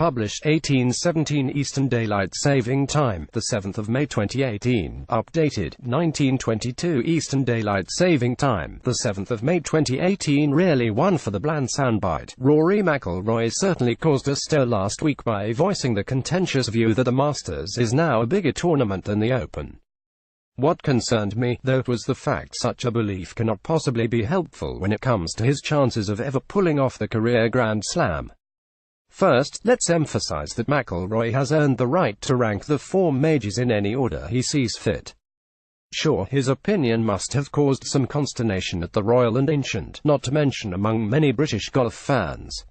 published 1817 Eastern Daylight Saving Time, the 7th of May 2018, updated 1922 Eastern Daylight Saving Time, the 7th of May 2018. Really one for the bland soundbite. Rory McIlroy certainly caused a stir last week by voicing the contentious view that the Masters is now a bigger tournament than the Open. What concerned me, though, was the fact such a belief cannot possibly be helpful when it comes to his chances of ever pulling off the career Grand Slam. First, let's emphasize that McIlroy has earned the right to rank the 4 majors in any order he sees fit. Sure, his opinion must have caused some consternation at the Royal and Ancient, not to mention among many British golf fans.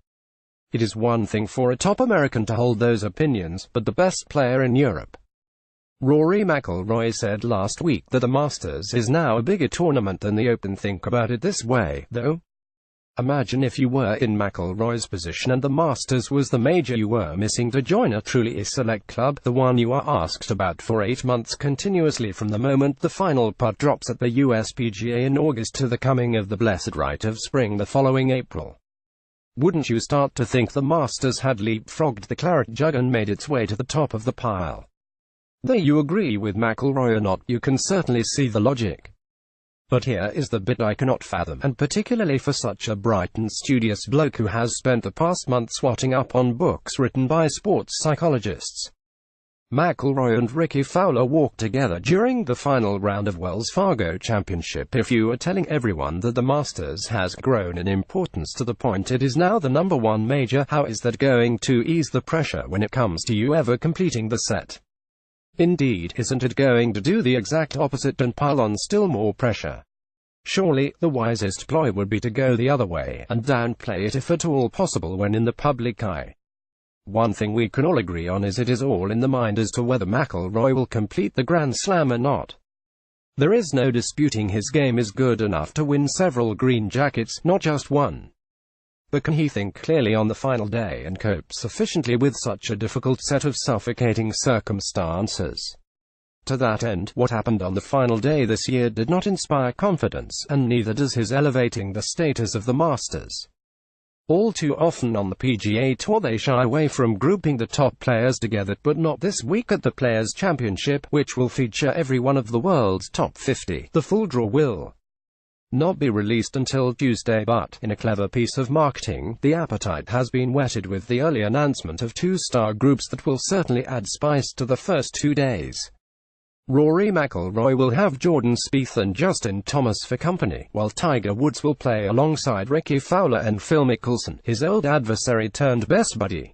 It is one thing for a top American to hold those opinions, but the best player in Europe. Rory McIlroy said last week that the Masters is now a bigger tournament than the Open. Think about it this way, though. Imagine if you were in McIlroy's position and the Masters was the major you were missing to join a truly select club, the one you are asked about for 8 months continuously from the moment the final putt drops at the US PGA in August to the coming of the blessed right of spring the following April. Wouldn't you start to think the Masters had leapfrogged the claret jug and made its way to the top of the pile? Whether you agree with McIlroy or not, you can certainly see the logic. But here is the bit I cannot fathom, and particularly for such a bright and studious bloke who has spent the past month swatting up on books written by sports psychologists. McIlroy and Ricky Fowler walked together during the final round of Wells Fargo Championship. If you are telling everyone that the Masters has grown in importance to the point it is now the #1 major, how is that going to ease the pressure when it comes to you ever completing the set? Indeed, isn't it going to do the exact opposite and pile on still more pressure? Surely, the wisest ploy would be to go the other way, and downplay it if at all possible when in the public eye. One thing we can all agree on is it is all in the mind as to whether McIlroy will complete the Grand Slam or not. There is no disputing his game is good enough to win several green jackets, not just one. But can he think clearly on the final day and cope sufficiently with such a difficult set of suffocating circumstances? To that end, what happened on the final day this year did not inspire confidence, and neither does his elevating the status of the Masters. All too often on the PGA Tour they shy away from grouping the top players together, but not this week at the Players' Championship, which will feature every one of the world's top 50. The full draw will not be released until Tuesday, but, in a clever piece of marketing, the appetite has been whetted with the early announcement of 2-star groups that will certainly add spice to the first 2 days. Rory McIlroy will have Jordan Spieth and Justin Thomas for company, while Tiger Woods will play alongside Ricky Fowler and Phil Mickelson, his old adversary turned best buddy.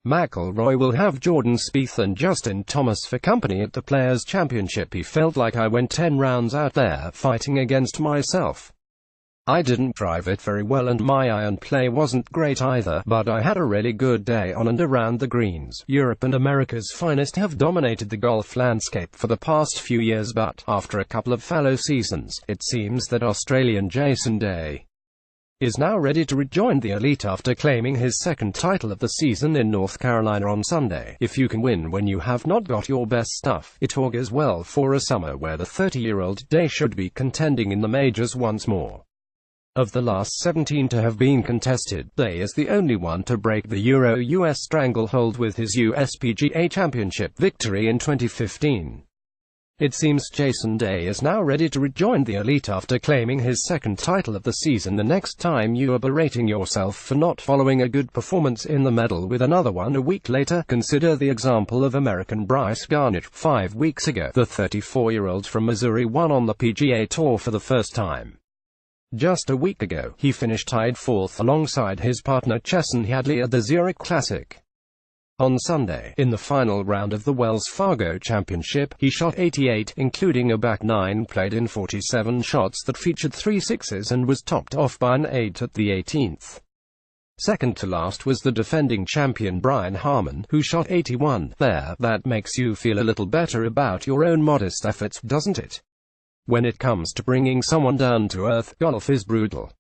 McIlroy will have Jordan Spieth and Justin Thomas for company at the Players' Championship. He felt like I went 10 rounds out there fighting against myself. I didn't drive it very well and my iron play wasn't great either, but I had a really good day on and around the greens. Europe and America's finest have dominated the golf landscape for the past few years, but, after a couple of fallow seasons, it seems that Australian Jason Day is now ready to rejoin the elite after claiming his 2nd title of the season in North Carolina on Sunday. If you can win when you have not got your best stuff, it augurs well for a summer where the 30-year-old Day should be contending in the majors once more. Of the last 17 to have been contested, Day is the only one to break the Euro-US stranglehold with his USPGA Championship victory in 2015. It seems Jason Day is now ready to rejoin the elite after claiming his 2nd title of the season. The next time you are berating yourself for not following a good performance in the medal with another one a week later, consider the example of American Bryce Garnett. 5 weeks ago, the 34-year-old from Missouri won on the PGA Tour for the first time. Just a week ago, he finished tied 4th alongside his partner Chesson Hadley at the Zurich Classic. On Sunday, in the final round of the Wells Fargo Championship, he shot 88, including a back 9 played in 47 shots that featured 3 sixes and was topped off by an 8 at the 18th. Second to last was the defending champion Brian Harman, who shot 81. There, that makes you feel a little better about your own modest efforts, doesn't it? When it comes to bringing someone down to earth, golf is brutal.